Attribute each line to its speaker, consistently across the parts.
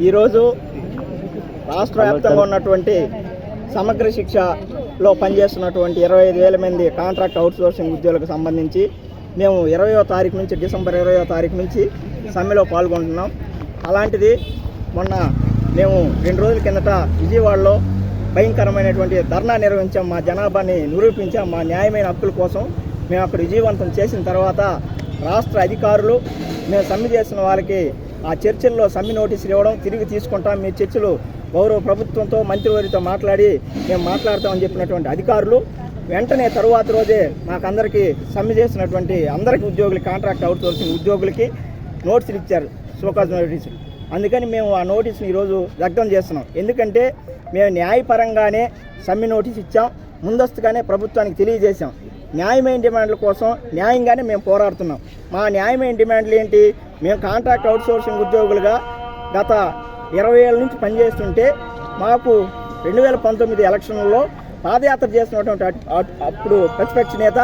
Speaker 1: ఈరోజు రాష్ట్ర వ్యాప్తంగా ఉన్నటువంటి సమగ్ర శిక్షలో పనిచేస్తున్నటువంటి 25,000 మంది కాంట్రాక్ట్ అవుట్సోర్సింగ్ ఉద్యోగులకు సంబంధించి మేము 20వ తారీఖు నుంచి డిసెంబర్ 20వ తారీఖు నుంచి సమ్మెలో పాల్గొంటున్నాం. అలాంటిది మొన్న మేము 2 రోజుల కిందట విజయవాడలో భయంకరమైనటువంటి ధర్నా నిర్వహించాం. మా జనాభాని నిరూపించాం. మా న్యాయమైన హక్కుల కోసం మేము అక్కడ విజయవంతం చేసిన తర్వాత రాష్ట్ర అధికారులు మేము సమ్మె చేసిన వాళ్ళకి ఆ చర్చల్లో సమ్మె నోటీసులు ఇవ్వడం, తిరిగి తీసుకుంటాం, మీ చర్చలు గౌరవ ప్రభుత్వంతో మంత్రివారితో మాట్లాడి మేము మాట్లాడతామని చెప్పినటువంటి అధికారులు వెంటనే తరువాత రోజే మాకందరికీ సమ్మె చేసినటువంటి అందరికీ ఉద్యోగులకి, కాంట్రాక్ట్ అవుట్సోర్సింగ్ ఉద్యోగులకి నోటీసులు ఇచ్చారు, షోకాజ్ నోటీసులు. అందుకని మేము ఆ నోటీసుని ఈరోజు దగ్ధం చేస్తున్నాం. ఎందుకంటే మేము న్యాయపరంగానే సమ్మె నోటీస్ ఇచ్చాం, ముందస్తుగానే ప్రభుత్వానికి తెలియజేశాం. న్యాయమైన డిమాండ్ల కోసం న్యాయంగానే మేము పోరాడుతున్నాం. మా న్యాయమైన డిమాండ్లు ఏంటి? మేము కాంట్రాక్ట్ అవుట్సోర్సింగ్ ఉద్యోగులుగా గత 20 ఏళ్ళ నుంచి పనిచేస్తుంటే మాకు 2019 ఎలక్షన్లలో పాదయాత్ర చేసినటువంటి అప్పుడు ప్రతిపక్ష నేత,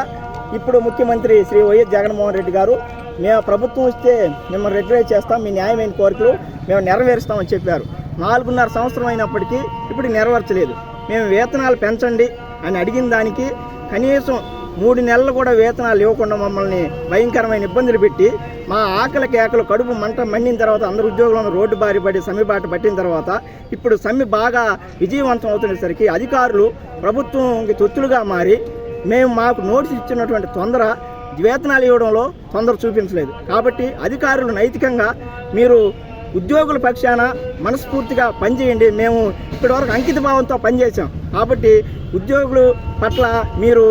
Speaker 1: ఇప్పుడు ముఖ్యమంత్రి శ్రీ వైఎస్ జగన్మోహన్ రెడ్డి గారు మేము ప్రభుత్వం వస్తే మిమ్మల్ని రెగ్యులైజ్ చేస్తాం, మీ న్యాయమైన కోరికలు మేము నెరవేరుస్తామని చెప్పారు. 4.5 సంవత్సరం అయినప్పటికీ ఇప్పుడు నెరవేర్చలేదు. మేము వేతనాలు పెంచండి అని అడిగిన దానికి కనీసం 3 నెలలు కూడా వేతనాలు ఇవ్వకుండా మమ్మల్ని భయంకరమైన ఇబ్బందులు పెట్టి మా ఆకలి కేకలు కడుపు మంట మండిన తర్వాత అందరు ఉద్యోగులను రోడ్డు బారి పడి సమ్మె బాట పట్టిన తర్వాత ఇప్పుడు సమ్మె బాగా విజయవంతం అవుతునేసరికి అధికారులు ప్రభుత్వంకి తొత్తులుగా మారి మాకు నోటీస్ ఇచ్చినటువంటి తొందర వేతనాలు ఇవ్వడంలో తొందర చూపించలేదు. కాబట్టి అధికారులు నైతికంగా మీరు ఉద్యోగుల పక్షాన మనస్ఫూర్తిగా పనిచేయండి. మేము ఇప్పటివరకు అంకిత భావంతో పనిచేసాం. కాబట్టి ఉద్యోగుల పట్ల మీరు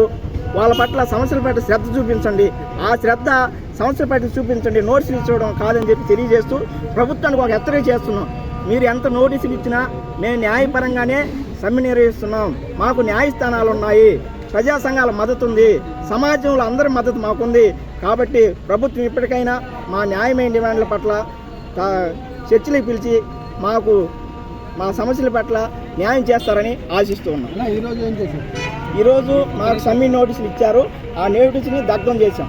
Speaker 1: వాళ్ళ పట్ల సమస్యల పట్ల శ్రద్ధ చూపించండి. ఆ శ్రద్ధ సమస్యల పట్ల చూపించండి, నోటీసులు ఇచ్చడం కాదని చెప్పి తెలియజేస్తూ ప్రభుత్వానికి ఒక హెచ్చరిక చేస్తున్నాం. మీరు ఎంత నోటీసులు ఇచ్చినా మేము న్యాయపరంగానే సమ్మె నిర్వహిస్తున్నాం. మాకు న్యాయస్థానాలు ఉన్నాయి, ప్రజా సంఘాల మద్దతు ఉంది, సమాజంలో అందరి మద్దతు మాకుంది. కాబట్టి ప్రభుత్వం ఇప్పటికైనా మా న్యాయమైన డిమాండ్ల పట్ల చర్చలు పిలిచి మాకు మా సమస్యల పట్ల న్యాయం చేస్తారని ఆశిస్తూ ఉన్నాం. ఈరోజు మాకు సమ్మె నోటీసులు ఇచ్చారు, ఆ నోటీసుని దగ్ధం చేశాం.